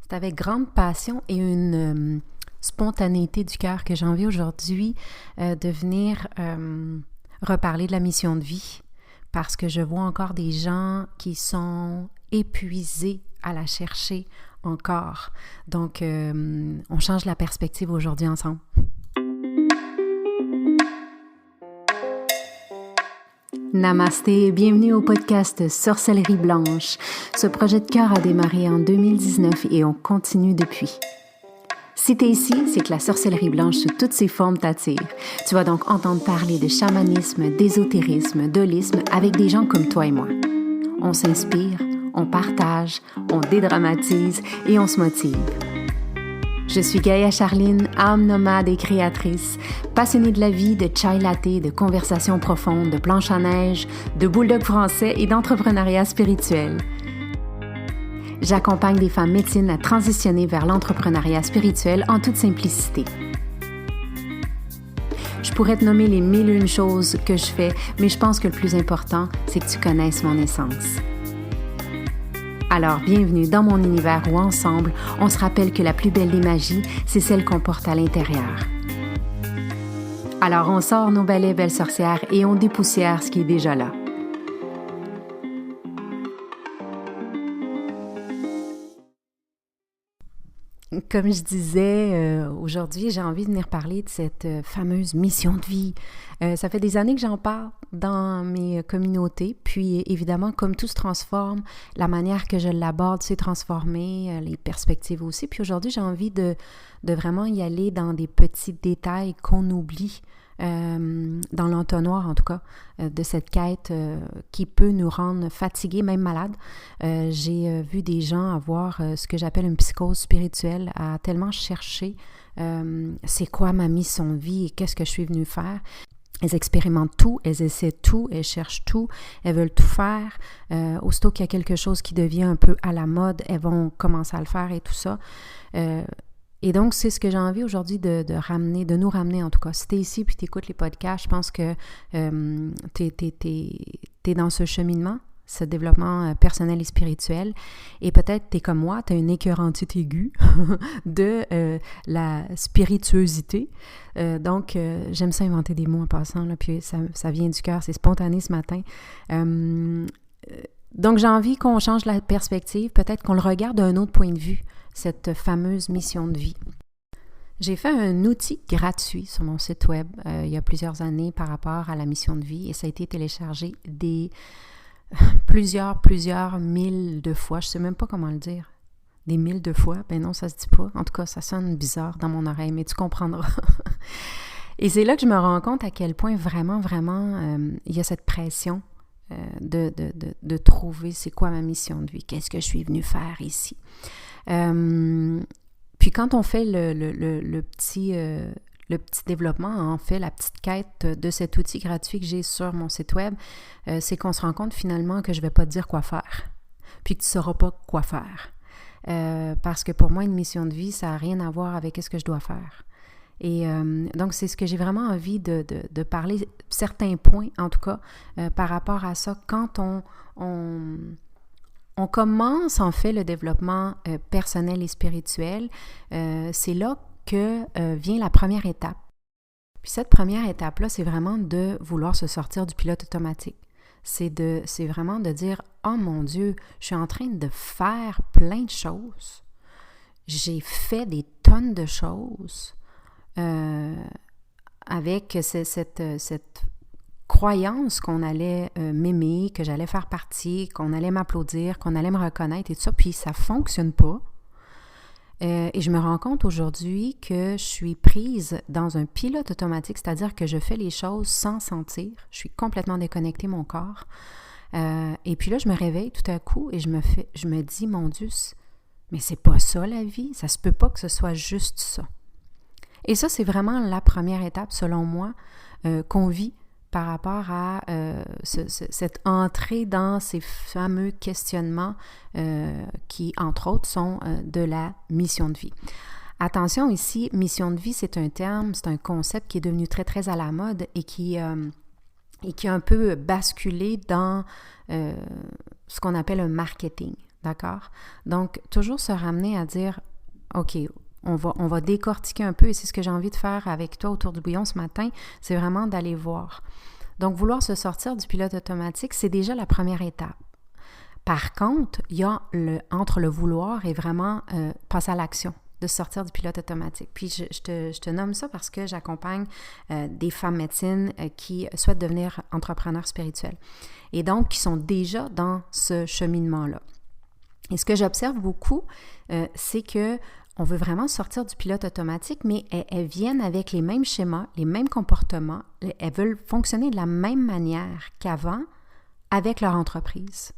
C'est avec grande passion et une spontanéité du cœur que j'ai envie aujourd'hui de venir reparler de la mission de vie parce que je vois encore des gens qui sont épuisés à la chercher encore. Donc, on change la perspective aujourd'hui ensemble. Namasté, bienvenue au podcast Sorcellerie Blanche. Ce projet de cœur a démarré en 2019 et on continue depuis. Si t'es ici, c'est que la sorcellerie blanche sous toutes ses formes t'attire. Tu vas donc entendre parler de chamanisme, d'ésotérisme, d'holisme avec des gens comme toi et moi. On s'inspire, on partage, on dédramatise et on se motive. Je suis Gaïa Charline, âme nomade et créatrice, passionnée de la vie, de chai latte, de conversations profondes, de planches à neige, de bulldog français et d'entrepreneuriat spirituel. J'accompagne des femmes médecines à transitionner vers l'entrepreneuriat spirituel en toute simplicité. Je pourrais te nommer les 1001 choses que je fais, mais je pense que le plus important, c'est que tu connaisses mon essence. Alors, bienvenue dans mon univers où ensemble, on se rappelle que la plus belle des magies, c'est celle qu'on porte à l'intérieur. Alors, on sort nos balais belles sorcières et on dépoussière ce qui est déjà là. Comme je disais, aujourd'hui, j'ai envie de venir parler de cette fameuse mission de vie. Ça fait des années que j'en parle dans mes communautés, puis évidemment, comme tout se transforme, la manière que je l'aborde s'est transformée, les perspectives aussi. Puis aujourd'hui, j'ai envie de vraiment y aller dans des petits détails qu'on oublie, dans l'entonnoir en tout cas, de cette quête qui peut nous rendre fatigués, même malades. J'ai vu des gens avoir ce que j'appelle une psychose spirituelle, à tellement chercher c'est quoi ma mission de vie et qu'est-ce que je suis venue faire. Elles expérimentent tout, elles essaient tout, elles cherchent tout, elles veulent tout faire. Aussitôt qu'il y a quelque chose qui devient un peu à la mode, elles vont commencer à le faire et tout ça. Et donc, c'est ce que j'ai envie aujourd'hui de nous ramener en tout cas. Si t'es ici puis t'écoutes les podcasts, je pense que t'es dans ce cheminement, ce développement personnel et spirituel. Et peut-être t'es comme moi, t'as une écœurantite aiguë de la spirituosité. Donc, j'aime ça inventer des mots en passant, là, puis ça vient du cœur, c'est spontané ce matin. Donc, j'ai envie qu'on change la perspective, peut-être qu'on le regarde d'un autre point de vue, cette fameuse mission de vie. J'ai fait un outil gratuit sur mon site web il y a plusieurs années par rapport à la mission de vie et ça a été téléchargé plusieurs mille de fois. Je ne sais même pas comment le dire. Des mille de fois? Ben non, ça se dit pas. En tout cas, ça sonne bizarre dans mon oreille, mais tu comprendras. Et c'est là que je me rends compte à quel point vraiment, il y a cette pression de trouver c'est quoi ma mission de vie, qu'est-ce que je suis venue faire ici. Puis quand on fait le petit développement, en fait, la petite quête de cet outil gratuit que j'ai sur mon site web, c'est qu'on se rend compte finalement que je ne vais pas te dire quoi faire, puis que tu ne sauras pas quoi faire. Parce que pour moi, une mission de vie, ça n'a rien à voir avec ce que je dois faire. Et donc, c'est ce que j'ai vraiment envie de parler, certains points en tout cas, par rapport à ça, quand on commence en fait le développement personnel et spirituel, c'est là que vient la première étape. Puis cette première étape-là, c'est vraiment de vouloir se sortir du pilote automatique. C'est vraiment de dire « Oh mon Dieu, je suis en train de faire plein de choses. J'ai fait des tonnes de choses avec cette croyance qu'on allait m'aimer, que j'allais faire partie, qu'on allait m'applaudir, qu'on allait me reconnaître et tout ça, puis ça ne fonctionne pas. Et je me rends compte aujourd'hui que je suis prise dans un pilote automatique, c'est-à-dire que je fais les choses sans sentir. Je suis complètement déconnectée, mon corps. Et puis là, je me réveille tout à coup et je me dis, mon Dieu, mais c'est pas ça la vie, ça se peut pas que ce soit juste ça. Et ça, c'est vraiment la première étape, selon moi, qu'on vit par rapport à cette entrée dans ces fameux questionnements qui, entre autres, sont de la mission de vie. Attention ici, mission de vie, c'est un terme, c'est un concept qui est devenu très, très à la mode et qui a un peu basculé dans ce qu'on appelle un marketing. d'accord? Donc, toujours se ramener à dire, OK, on va décortiquer un peu, et c'est ce que j'ai envie de faire avec toi autour du bouillon ce matin, c'est vraiment d'aller voir. Donc, vouloir se sortir du pilote automatique, c'est déjà la première étape. Par contre, il y a entre le vouloir et vraiment passer à l'action, de sortir du pilote automatique. Puis je te nomme ça parce que j'accompagne des femmes médecines qui souhaitent devenir entrepreneurs spirituels et donc qui sont déjà dans ce cheminement-là. Et ce que j'observe beaucoup, c'est que on veut vraiment sortir du pilote automatique, mais elles viennent avec les mêmes schémas, les mêmes comportements, elles veulent fonctionner de la même manière qu'avant avec leur entreprise.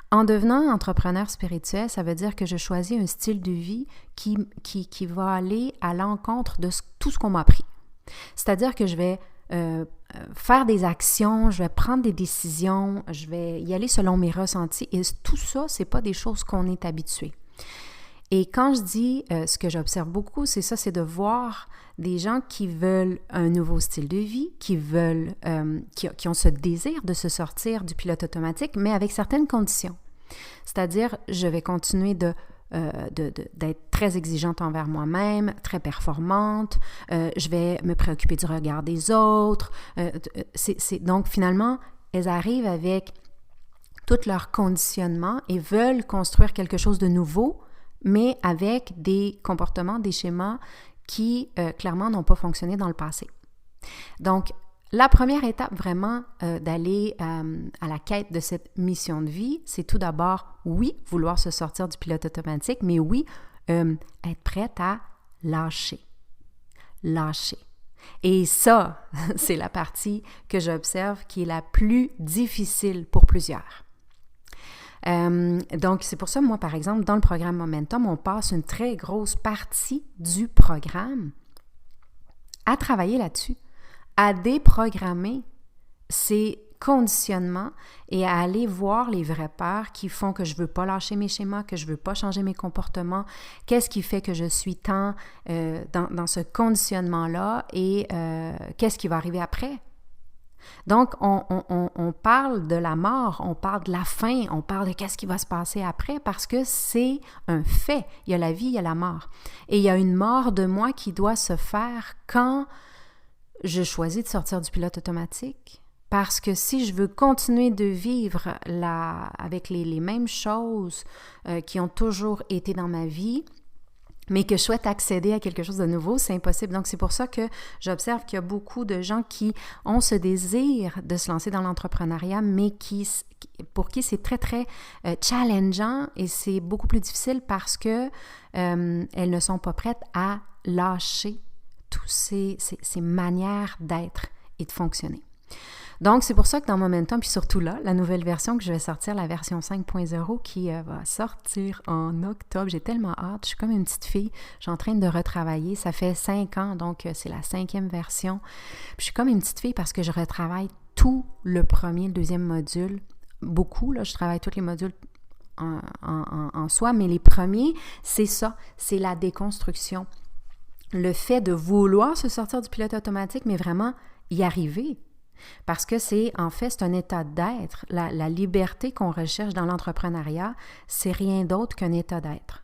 En devenant entrepreneur spirituel, ça veut dire que je choisis un style de vie qui va aller à l'encontre de tout ce qu'on m'a appris. C'est-à-dire que je vais faire des actions, je vais prendre des décisions, je vais y aller selon mes ressentis. Et tout ça, c'est pas des choses qu'on est habitué. Et quand je dis ce que j'observe beaucoup, c'est ça, c'est de voir des gens qui veulent un nouveau style de vie, qui ont ce désir de se sortir du pilote automatique, mais avec certaines conditions. C'est-à-dire, je vais continuer d'être très exigeante envers moi-même, très performante, je vais me préoccuper du regard des autres. Donc, finalement, elles arrivent avec tout leur conditionnement et veulent construire quelque chose de nouveau, mais avec des comportements, des schémas qui, clairement, n'ont pas fonctionné dans le passé. Donc, la première étape vraiment d'aller à la quête de cette mission de vie, c'est tout d'abord, oui, vouloir se sortir du pilote automatique, mais oui, être prête à lâcher. Lâcher. Et ça, c'est la partie que j'observe qui est la plus difficile pour plusieurs. Donc, c'est pour ça, moi, par exemple, dans le programme Momentum, on passe une très grosse partie du programme à travailler là-dessus, à déprogrammer ces conditionnements et à aller voir les vraies peurs qui font que je ne veux pas lâcher mes schémas, que je ne veux pas changer mes comportements, qu'est-ce qui fait que je suis tant dans ce conditionnement-là et qu'est-ce qui va arriver après. Donc, on parle de la mort, on parle de la fin, on parle de qu'est-ce qui va se passer après parce que c'est un fait. Il y a la vie, il y a la mort. Et il y a une mort de moi qui doit se faire quand je choisis de sortir du pilote automatique. Parce que si je veux continuer de vivre avec les mêmes choses qui ont toujours été dans ma vie, mais que je souhaite accéder à quelque chose de nouveau, c'est impossible. Donc, c'est pour ça que j'observe qu'il y a beaucoup de gens qui ont ce désir de se lancer dans l'entrepreneuriat, mais pour qui c'est très, très challengeant et c'est beaucoup plus difficile parce que elles ne sont pas prêtes à lâcher toutes ces manières d'être et de fonctionner. Donc, c'est pour ça que dans Momentum, puis surtout là, la nouvelle version que je vais sortir, la version 5.0 qui va sortir en octobre. J'ai tellement hâte. Je suis comme une petite fille. Je suis en train de retravailler. Ça fait 5 ans, donc c'est la 5e version. Puis, je suis comme une petite fille parce que je retravaille tout le premier, le deuxième module. Beaucoup, là, je travaille tous les modules en soi, mais les premiers, c'est ça. C'est la déconstruction. Le fait de vouloir se sortir du pilote automatique, mais vraiment y arriver. Parce que c'est un état d'être. La liberté qu'on recherche dans l'entrepreneuriat, c'est rien d'autre qu'un état d'être.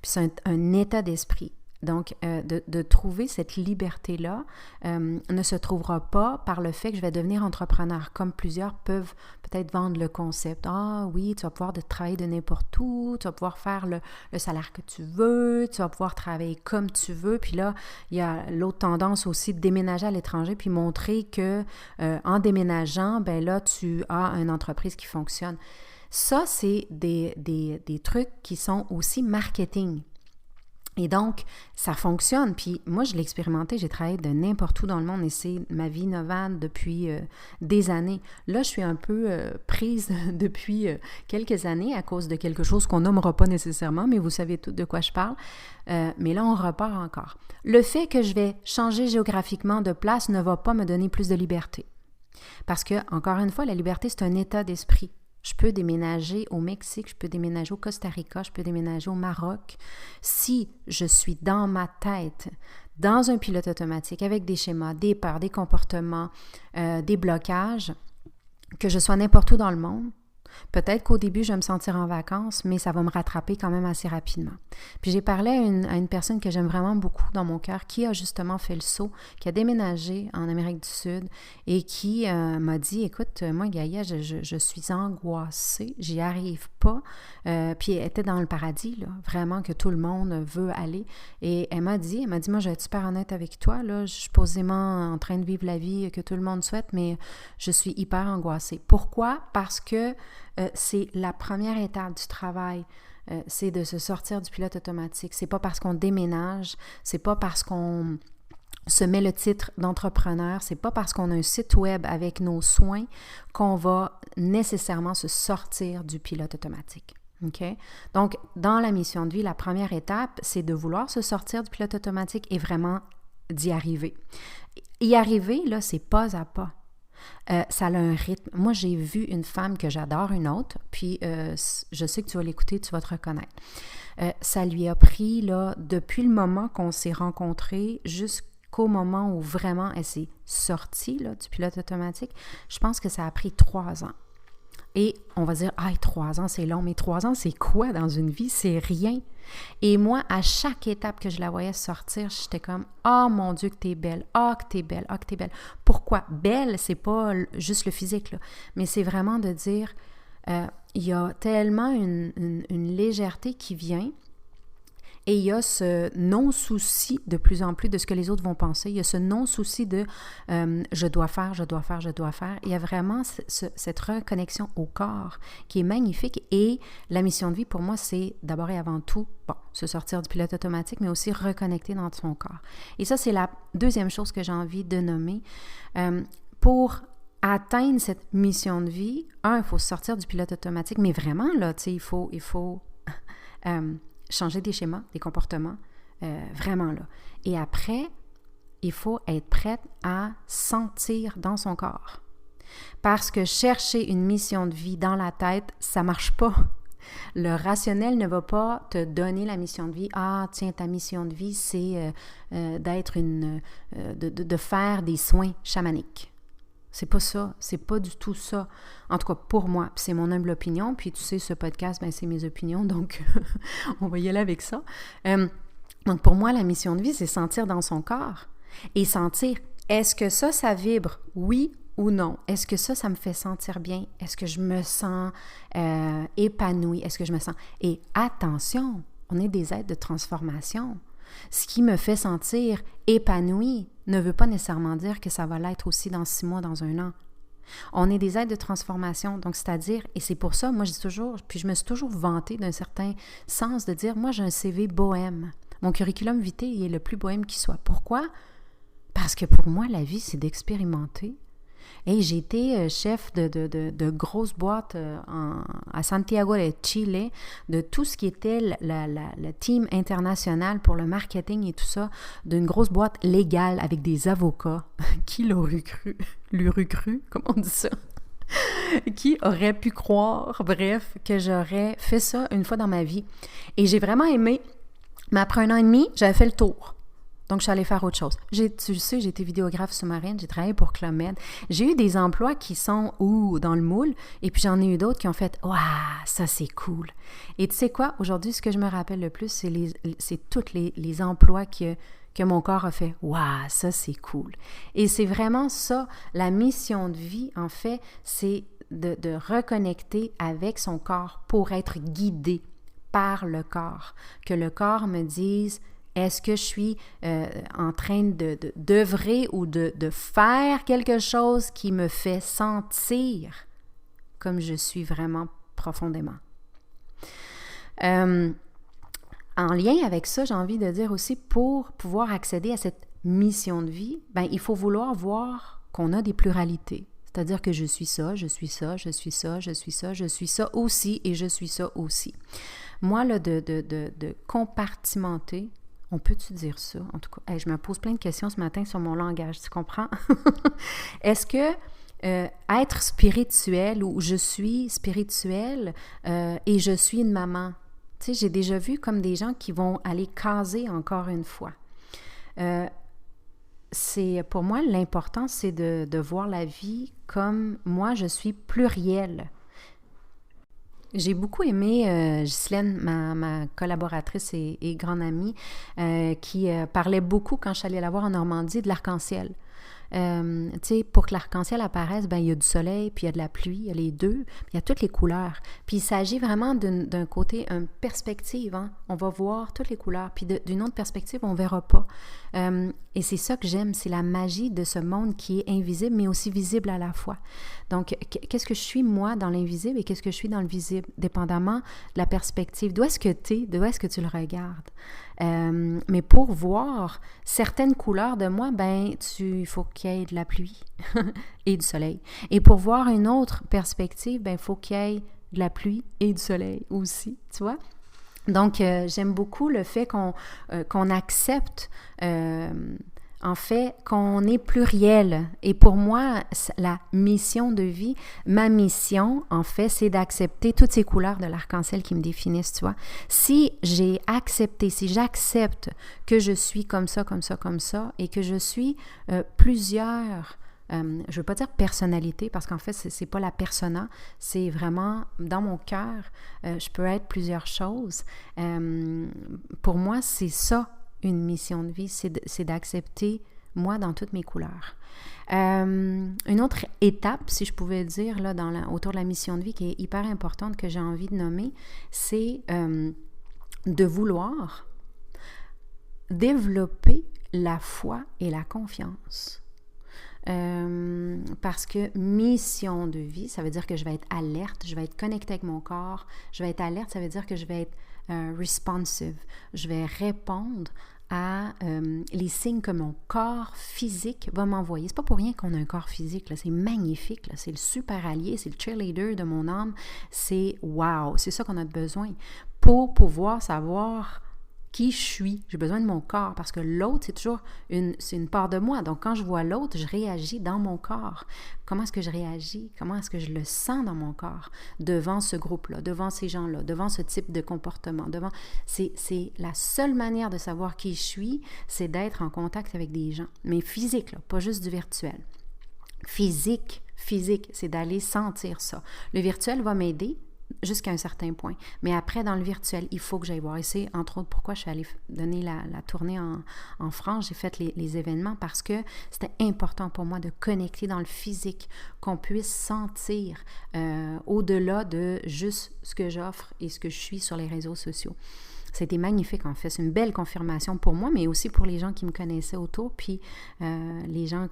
Puis c'est un état d'esprit. Donc, de trouver cette liberté-là ne se trouvera pas par le fait que je vais devenir entrepreneur, comme plusieurs peuvent peut-être vendre le concept. Ah oui, tu vas pouvoir travailler de n'importe où, tu vas pouvoir faire le salaire que tu veux, tu vas pouvoir travailler comme tu veux. Puis là, il y a l'autre tendance aussi de déménager à l'étranger puis montrer que en déménageant, ben là, tu as une entreprise qui fonctionne. Ça, c'est des trucs qui sont aussi marketing. Et donc, ça fonctionne. Puis moi, je l'ai expérimenté, j'ai travaillé de n'importe où dans le monde et c'est ma vie novade depuis des années. Là, je suis un peu prise depuis quelques années à cause de quelque chose qu'on nommera pas nécessairement, mais vous savez tout de quoi je parle. Mais là, on repart encore. Le fait que je vais changer géographiquement de place ne va pas me donner plus de liberté. Parce que, encore une fois, la liberté, c'est un état d'esprit. Je peux déménager au Mexique, je peux déménager au Costa Rica, je peux déménager au Maroc. Si je suis dans ma tête, dans un pilote automatique, avec des schémas, des peurs, des comportements, des blocages, que je sois n'importe où dans le monde, Peut-être qu'au début, je vais me sentir en vacances, mais ça va me rattraper quand même assez rapidement. Puis j'ai parlé à une personne que j'aime vraiment beaucoup dans mon cœur, qui a justement fait le saut, qui a déménagé en Amérique du Sud et qui m'a dit, écoute, moi, Gaïa, je suis angoissée, j'y arrive pas. Puis elle était dans le paradis, là, vraiment que tout le monde veut aller. Et elle m'a dit, moi, je vais être super honnête avec toi, là, je suis posément en train de vivre la vie que tout le monde souhaite, mais je suis hyper angoissée. Pourquoi? Parce que c'est la première étape du travail, c'est de se sortir du pilote automatique. C'est pas parce qu'on déménage, c'est pas parce qu'on se met le titre d'entrepreneur, c'est pas parce qu'on a un site web avec nos soins qu'on va nécessairement se sortir du pilote automatique. OK? Donc, dans la mission de vie, la première étape, c'est de vouloir se sortir du pilote automatique et vraiment d'y arriver. Y arriver, là, c'est pas à pas. Ça a un rythme. Moi, j'ai vu une femme que j'adore, une autre, puis je sais que tu vas l'écouter, tu vas te reconnaître. Ça lui a pris, là, depuis le moment qu'on s'est rencontrés jusqu'au moment où vraiment elle s'est sortie là, du pilote automatique, je pense que ça a pris 3 ans. Et on va dire, 3 ans, c'est long, mais 3 ans, c'est quoi dans une vie? C'est rien. Et moi, à chaque étape que je la voyais sortir, j'étais comme, mon Dieu, que t'es belle, que t'es belle, que t'es belle. Pourquoi? Belle, c'est pas juste le physique, là, mais c'est vraiment de dire, il y a tellement une légèreté qui vient. Et il y a ce non-souci de plus en plus de ce que les autres vont penser. Il y a ce non-souci de je dois faire. Il y a vraiment cette reconnexion au corps qui est magnifique. Et la mission de vie, pour moi, c'est d'abord et avant tout, se sortir du pilote automatique, mais aussi reconnecter dans son corps. Et ça, c'est la deuxième chose que j'ai envie de nommer. Pour atteindre cette mission de vie, il faut sortir du pilote automatique, mais vraiment, là, tu sais, il faut changer des schémas, des comportements, vraiment là. Et après, il faut être prête à sentir dans son corps. Parce que chercher une mission de vie dans la tête, ça marche pas. Le rationnel ne va pas te donner la mission de vie. Tiens, ta mission de vie, c'est de faire des soins chamaniques. C'est pas ça, c'est pas du tout ça. En tout cas, pour moi, c'est mon humble opinion, puis tu sais, ce podcast, c'est mes opinions, donc on va y aller avec ça. Donc pour moi, la mission de vie, c'est sentir dans son corps et sentir, est-ce que ça vibre, oui ou non? Est-ce que ça me fait sentir bien? Est-ce que je me sens épanouie? Est-ce que je me sens... Et attention, on est des êtres de transformation. Ce qui me fait sentir épanouie ne veut pas nécessairement dire que ça va l'être aussi dans 6 mois, dans 1 an. On est des êtres de transformation, donc c'est-à-dire, et c'est pour ça, moi je dis toujours, puis je me suis toujours vantée d'un certain sens de dire, moi j'ai un CV bohème. Mon curriculum vitae est le plus bohème qui soit. Pourquoi? Parce que pour moi, la vie, c'est d'expérimenter. Et j'ai été chef de grosses boîtes à Santiago de Chile, de tout ce qui était la team internationale pour le marketing et tout ça, d'une grosse boîte légale avec des avocats. Qui l'aurait cru? L'aurait cru? Comment on dit ça? Qui aurait pu croire, bref, que j'aurais fait ça une fois dans ma vie? Et j'ai vraiment aimé, mais après 1 an et demi, j'avais fait le tour. Donc, je suis allée faire autre chose. Tu le sais, j'ai été vidéographe sous-marine, j'ai travaillé pour Club Med. J'ai eu des emplois qui sont dans le moule, et puis j'en ai eu d'autres qui ont fait « Waouh, ça c'est cool ». Et tu sais quoi? Aujourd'hui, ce que je me rappelle le plus, c'est tous les emplois que mon corps a fait « Waouh, ça c'est cool ». Et c'est vraiment ça, la mission de vie, en fait, c'est de reconnecter avec son corps pour être guidé par le corps. Que le corps me dise « Est-ce que je suis en train d'œuvrer ou de faire quelque chose qui me fait sentir comme je suis vraiment profondément? En lien avec ça, j'ai envie de dire aussi, pour pouvoir accéder à cette mission de vie, il faut vouloir voir qu'on a des pluralités. C'est-à-dire que je suis ça, je suis ça, je suis ça, je suis ça, je suis ça aussi et je suis ça aussi. Moi, là, de compartimenter, on peut-tu dire ça? En tout cas, je me pose plein de questions ce matin sur mon langage, tu comprends? Est-ce que être spirituel ou je suis spirituelle et je suis une maman? Tu sais, j'ai déjà vu comme des gens qui vont aller caser encore une fois. Pour moi, l'important, c'est de voir la vie comme moi, je suis plurielle. J'ai beaucoup aimé Ghislaine, ma collaboratrice et grande amie, qui parlait beaucoup quand je suis allée la voir en Normandie de l'arc-en-ciel. Tu sais, pour que l'arc-en-ciel apparaisse, ben, il y a du soleil, puis il y a de la pluie, il y a les deux, puis il y a toutes les couleurs. Puis il s'agit vraiment d'un côté, une perspective, hein? On va voir toutes les couleurs, puis d'une autre perspective, on ne verra pas. Et c'est ça que j'aime, c'est la magie de ce monde qui est invisible, mais aussi visible à la fois. Donc, qu'est-ce que je suis, moi, dans l'invisible et qu'est-ce que je suis dans le visible, dépendamment de la perspective. D'où est-ce que tu es, d'où est-ce que tu le regardes? Mais pour voir certaines couleurs de moi, ben, il faut qu'il y ait de la pluie et du soleil. Et pour voir une autre perspective, ben, il faut qu'il y ait de la pluie et du soleil aussi, tu vois? Donc, j'aime beaucoup le fait qu'on accepte, en fait, qu'on est pluriel. Et pour moi, la mission de vie, ma mission, en fait, c'est d'accepter toutes ces couleurs de l'arc-en-ciel qui me définissent, tu vois. Si j'accepte que je suis comme ça, comme ça, comme ça, et que je suis plusieurs... je ne veux pas dire personnalité, parce qu'en fait, c'est pas la persona, c'est vraiment dans mon cœur, je peux être plusieurs choses. Pour moi, c'est ça, une mission de vie, c'est d'accepter moi dans toutes mes couleurs. Une autre étape, si je pouvais dire, là, autour de la mission de vie, qui est hyper importante, que j'ai envie de nommer, c'est de vouloir développer la foi et la confiance. Parce que mission de vie, ça veut dire que je vais être alerte, je vais être connectée avec mon corps, je vais être alerte, ça veut dire que je vais être responsive, je vais répondre à les signes que mon corps physique va m'envoyer. C'est pas pour rien qu'on a un corps physique, là, c'est magnifique, là, c'est le super allié, c'est le cheerleader de mon âme, c'est wow, c'est ça qu'on a besoin pour pouvoir savoir qui je suis. J'ai besoin de mon corps parce que l'autre, c'est une part de moi. Donc, quand je vois l'autre, je réagis dans mon corps. Comment est-ce que je réagis? Comment est-ce que je le sens dans mon corps devant ce groupe-là, devant ces gens-là, devant ce type de comportement? C'est la seule manière de savoir qui je suis, c'est d'être en contact avec des gens. Mais physique, là, pas juste du virtuel. Physique, c'est d'aller sentir ça. Le virtuel va m'aider jusqu'à un certain point. Mais après, dans le virtuel, il faut que j'aille voir. Et c'est, entre autres, pourquoi je suis allée donner la tournée en France. J'ai fait les événements parce que c'était important pour moi de connecter dans le physique, qu'on puisse sentir au-delà de juste ce que j'offre et ce que je suis sur les réseaux sociaux. C'était magnifique, en fait. C'est une belle confirmation pour moi, mais aussi pour les gens qui me connaissaient autour, puis les gens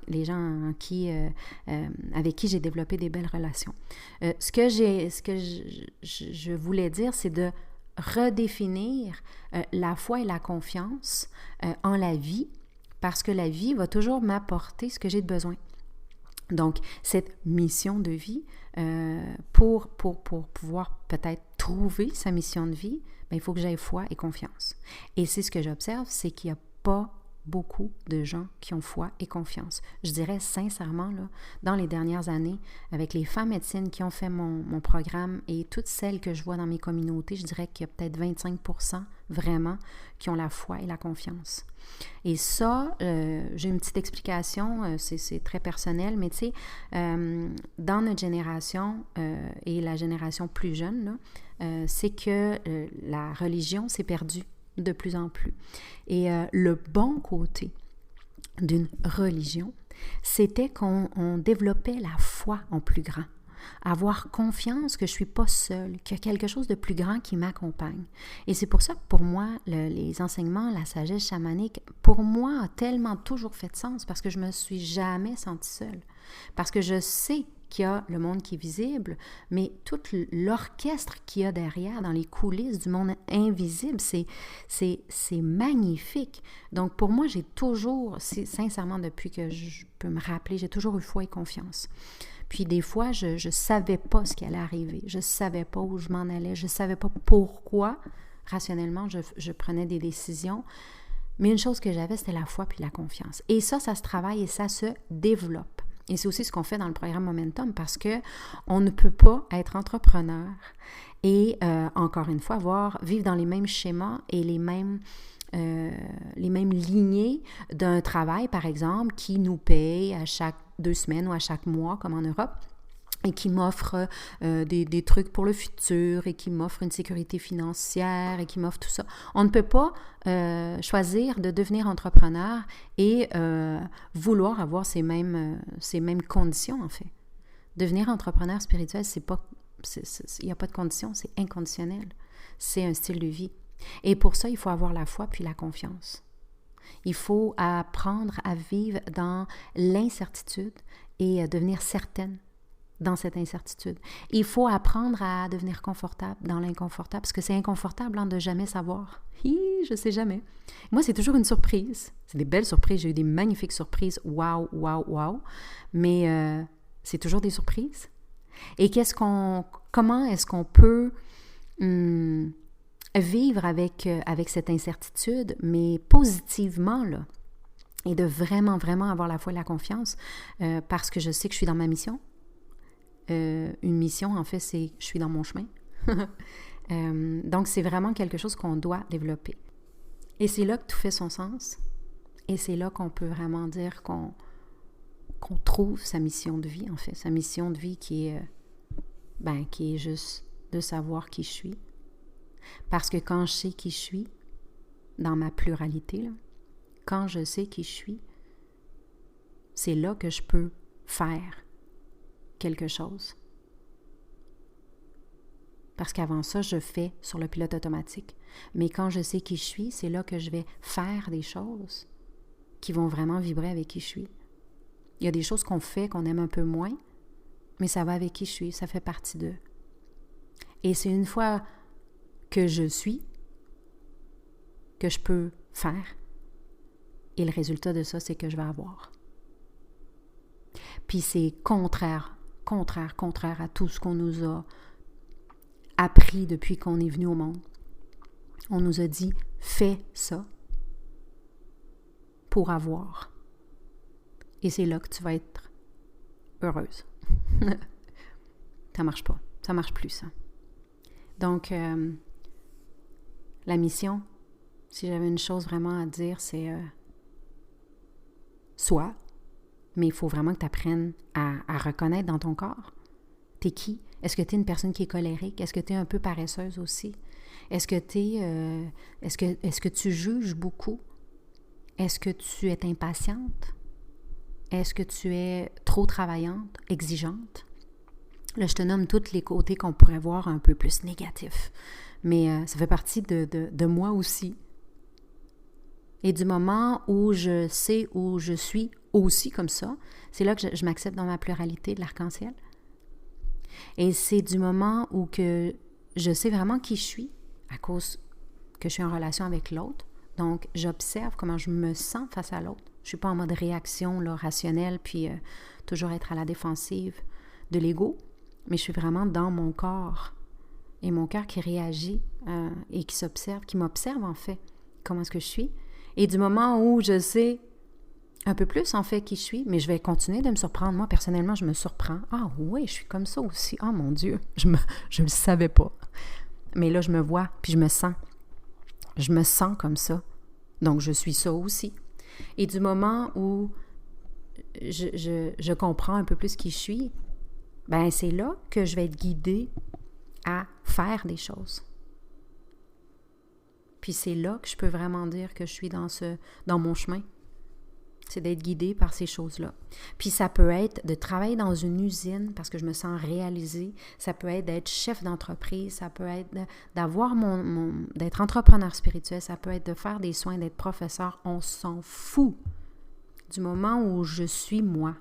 avec qui j'ai développé des belles relations. Ce que je voulais dire, c'est de redéfinir la foi et la confiance en la vie, parce que la vie va toujours m'apporter ce que j'ai de besoin. Donc, cette mission de vie, pour pouvoir peut-être trouver sa mission de vie, bien, il faut que j'aie foi et confiance. Et c'est ce que j'observe, c'est qu'il n'y a pas beaucoup de gens qui ont foi et confiance. Je dirais sincèrement, là, dans les dernières années, avec les femmes médecines qui ont fait mon programme et toutes celles que je vois dans mes communautés, je dirais qu'il y a peut-être 25% vraiment qui ont la foi et la confiance. Et ça, j'ai une petite explication, c'est très personnel, mais tu sais, dans notre génération et la génération plus jeune, là, c'est que la religion s'est perdue de plus en plus. Et le bon côté d'une religion, c'était qu'on développait la foi en plus grand. Avoir confiance que je ne suis pas seule, qu'il y a quelque chose de plus grand qui m'accompagne. Et c'est pour ça que pour moi, les enseignements, la sagesse chamanique, pour moi, a tellement toujours fait de sens parce que je ne me suis jamais sentie seule. Parce que je sais qu'il y a le monde qui est visible, mais tout l'orchestre qu'il y a derrière, dans les coulisses du monde invisible, c'est magnifique. Donc pour moi, j'ai toujours, sincèrement, depuis que je peux me rappeler, j'ai toujours eu foi et confiance. Puis des fois, je ne savais pas ce qui allait arriver. Je ne savais pas où je m'en allais. Je ne savais pas pourquoi, rationnellement, je prenais des décisions. Mais une chose que j'avais, c'était la foi puis la confiance. Et ça se travaille et ça se développe. Et c'est aussi ce qu'on fait dans le programme Momentum parce qu'on ne peut pas être entrepreneur et, encore une fois, vivre dans les mêmes schémas et les mêmes lignées d'un travail, par exemple, qui nous paye à chaque 2 semaines ou à chaque mois, comme en Europe. et qui m'offre des trucs pour le futur et qui m'offre une sécurité financière et qui m'offre tout ça. On ne peut pas choisir de devenir entrepreneur et vouloir avoir ces mêmes conditions, en fait. Devenir entrepreneur spirituel, il n'y a pas de conditions, c'est inconditionnel. C'est un style de vie. Et pour ça, il faut avoir la foi puis la confiance. Il faut apprendre à vivre dans l'incertitude et devenir certaine dans cette incertitude. Il faut apprendre à devenir confortable dans l'inconfortable, parce que c'est inconfortable de jamais savoir. Je sais jamais. Moi, c'est toujours une surprise. C'est des belles surprises. J'ai eu des magnifiques surprises. Wow, wow, wow. Mais c'est toujours des surprises. Et comment est-ce qu'on peut vivre avec cette incertitude, mais positivement, là, et de vraiment, vraiment avoir la foi et la confiance, parce que je sais que je suis dans ma mission. Une mission, en fait, c'est je suis dans mon chemin. Donc, c'est vraiment quelque chose qu'on doit développer. Et c'est là que tout fait son sens. Et c'est là qu'on peut vraiment dire qu'on trouve sa mission de vie, en fait. Sa mission de vie qui est juste de savoir qui je suis. Parce que quand je sais qui je suis, dans ma pluralité, là, quand je sais qui je suis, c'est là que je peux faire quelque chose. Parce qu'avant ça, je fais sur le pilote automatique. Mais quand je sais qui je suis, c'est là que je vais faire des choses qui vont vraiment vibrer avec qui je suis. Il y a des choses qu'on fait, qu'on aime un peu moins, mais ça va avec qui je suis, ça fait partie d'eux. Et c'est une fois que je suis, que je peux faire. Et le résultat de ça, c'est que je vais avoir. Puis c'est contraire à tout ce qu'on nous a appris depuis qu'on est venu au monde. On nous a dit, fais ça pour avoir. Et c'est là que tu vas être heureuse. Ça marche pas. Ça marche plus, ça. Donc, la mission, si j'avais une chose vraiment à dire, c'est sois. Mais il faut vraiment que tu apprennes à reconnaître dans ton corps. T'es qui? Est-ce que tu es une personne qui est colérique? Est-ce que tu es un peu paresseuse aussi? Est-ce que tu juges beaucoup? Est-ce que tu es impatiente? Est-ce que tu es trop travaillante, exigeante? Là, je te nomme tous les côtés qu'on pourrait voir un peu plus négatifs. Mais ça fait partie de moi aussi. Et du moment où je sais où je suis aussi comme ça, c'est là que je m'accepte dans ma pluralité de l'arc-en-ciel. Et c'est du moment où que je sais vraiment qui je suis, à cause que je suis en relation avec l'autre. Donc, j'observe comment je me sens face à l'autre. Je ne suis pas en mode réaction là, rationnelle, puis toujours être à la défensive de l'ego, mais je suis vraiment dans mon corps. Et mon cœur qui réagit et qui s'observe, qui m'observe en fait, comment est-ce que je suis. Et du moment où je sais un peu plus en fait qui je suis, mais je vais continuer de me surprendre. Moi, personnellement, je me surprends. Ah oui, je suis comme ça aussi. Ah mon Dieu, je le savais pas. Mais là, je me vois, puis je me sens. Je me sens comme ça. Donc, je suis ça aussi. Et du moment où je comprends un peu plus qui je suis, ben c'est là que je vais être guidée à faire des choses. Puis c'est là que je peux vraiment dire que je suis dans mon chemin. C'est d'être guidée par ces choses-là. Puis ça peut être de travailler dans une usine parce que je me sens réalisée. Ça peut être d'être chef d'entreprise. Ça peut être d'avoir d'être entrepreneur spirituel. Ça peut être de faire des soins, d'être professeur. On s'en fout du moment où je suis moi.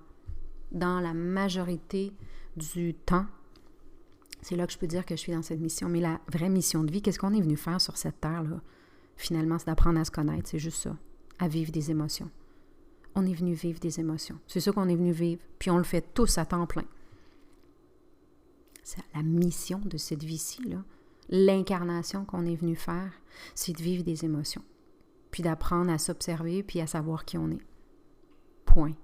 Dans la majorité du temps, c'est là que je peux dire que je suis dans cette mission. Mais la vraie mission de vie, qu'est-ce qu'on est venu faire sur cette terre-là? Finalement, c'est d'apprendre à se connaître. C'est juste ça. À vivre des émotions. On est venu vivre des émotions. C'est ça qu'on est venu vivre. Puis on le fait tous à temps plein. C'est la mission de cette vie-ci, là. L'incarnation qu'on est venu faire, c'est de vivre des émotions. Puis d'apprendre à s'observer, puis à savoir qui on est. Point.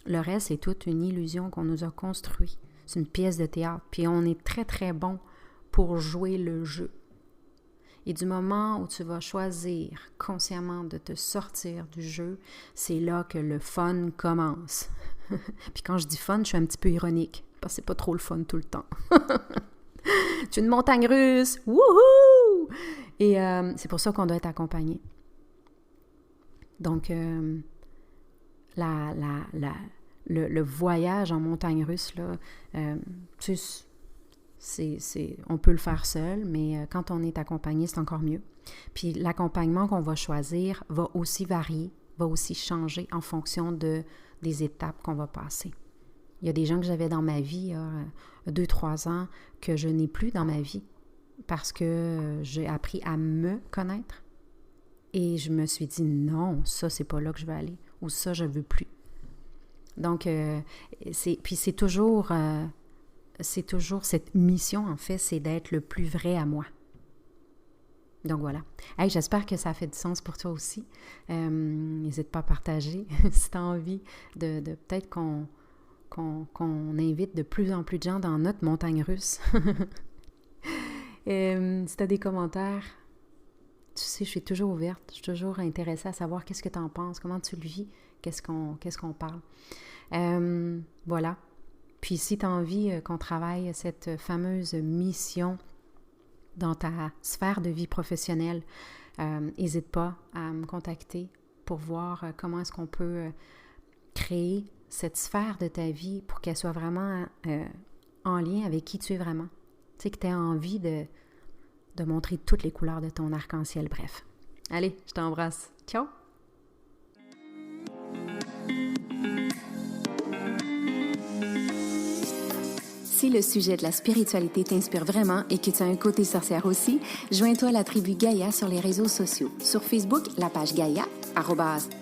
Le reste, c'est toute une illusion qu'on nous a construite. C'est une pièce de théâtre. Puis on est très, très bon pour jouer le jeu. Et du moment où tu vas choisir consciemment de te sortir du jeu, c'est là que le fun commence. Puis quand je dis fun, je suis un petit peu ironique, parce que c'est pas trop le fun tout le temps. Tu es une montagne russe! Wouhou! Et c'est pour ça qu'on doit être accompagné. Donc, le voyage en montagne russe, là, on peut le faire seul, mais quand on est accompagné, c'est encore mieux. Puis l'accompagnement qu'on va choisir va aussi varier, va aussi changer en fonction des étapes qu'on va passer. Il y a des gens que j'avais dans ma vie il y a 2-3 ans que je n'ai plus dans ma vie parce que j'ai appris à me connaître et je me suis dit non, ça c'est pas là que je veux aller ou ça je veux plus. Donc, c'est toujours cette mission en fait, c'est d'être le plus vrai à moi. Donc voilà. Hey, j'espère que ça fait du sens pour toi aussi. N'hésite pas à partager si tu as envie de peut-être qu'on invite de plus en plus de gens dans notre montagne russe. Si tu as des commentaires, tu sais, je suis toujours ouverte. Je suis toujours intéressée à savoir qu'est-ce que tu en penses, comment tu le vis, qu'est-ce qu'on parle. Voilà. Puis si tu as envie qu'on travaille cette fameuse mission dans ta sphère de vie professionnelle, n'hésite pas à me contacter pour voir comment est-ce qu'on peut créer cette sphère de ta vie pour qu'elle soit vraiment en lien avec qui tu es vraiment. Tu sais, que tu aies envie de montrer toutes les couleurs de ton arc-en-ciel. Bref. Allez, je t'embrasse. Ciao! Si le sujet de la spiritualité t'inspire vraiment et que tu as un côté sorcière aussi, joins-toi à la tribu Gaïa sur les réseaux sociaux. Sur Facebook, la page Gaïa,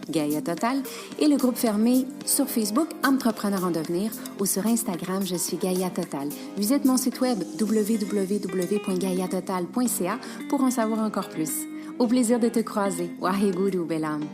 @Gaïa Total, et le groupe fermé sur Facebook, Entrepreneur en devenir, ou sur Instagram, je suis Gaïa Total. Visite mon site web www.gaiatotal.ca pour en savoir encore plus. Au plaisir de te croiser. Waheguru, belle âme.